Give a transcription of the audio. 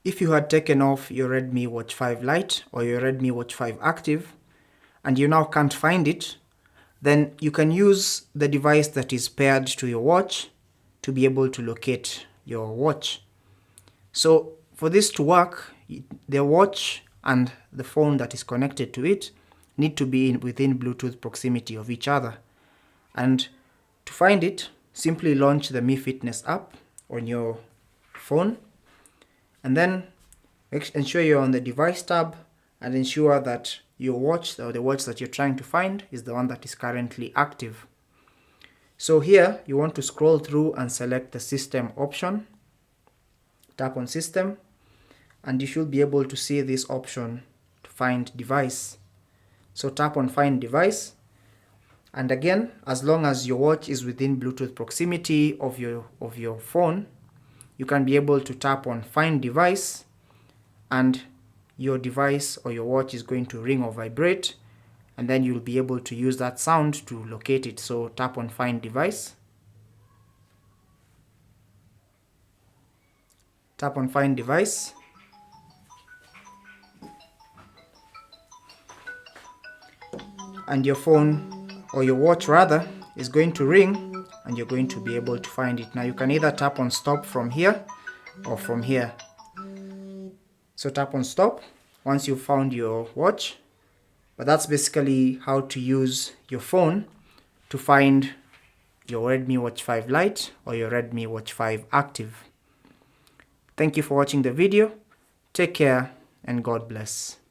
if you had taken off your Redmi Watch 5 Lite or your Redmi Watch 5 Active and you now can't find it, then you can use the device that is paired to your watch to be able to locate your watch. So for this to work, the watch and the phone that is connected to it need to be within Bluetooth proximity of each other. And to find it, simply launch the Mi Fitness app on your phone, and then ensure you're on the device tab and ensure that your watch or the watch that you're trying to find is the one that is currently active. So here you want to scroll through and select the system option. Tap on system and you should be able to see this option to find device. So tap on find device, and again, as long as your watch is within Bluetooth proximity of your phone, you can be able to tap on find device, and your device or your watch is going to ring or vibrate, and then you'll be able to use that sound to locate it. So tap on find device. Tap on find device. And your phone, or your watch rather, is going to ring and you're going to be able to find it. Now you can either tap on stop from here or from here. So tap on stop once you've found your watch. But that's basically how to use your phone to find your Redmi Watch 5 Lite or your Redmi Watch 5 Active. Thank you for watching the video. Take care and God bless.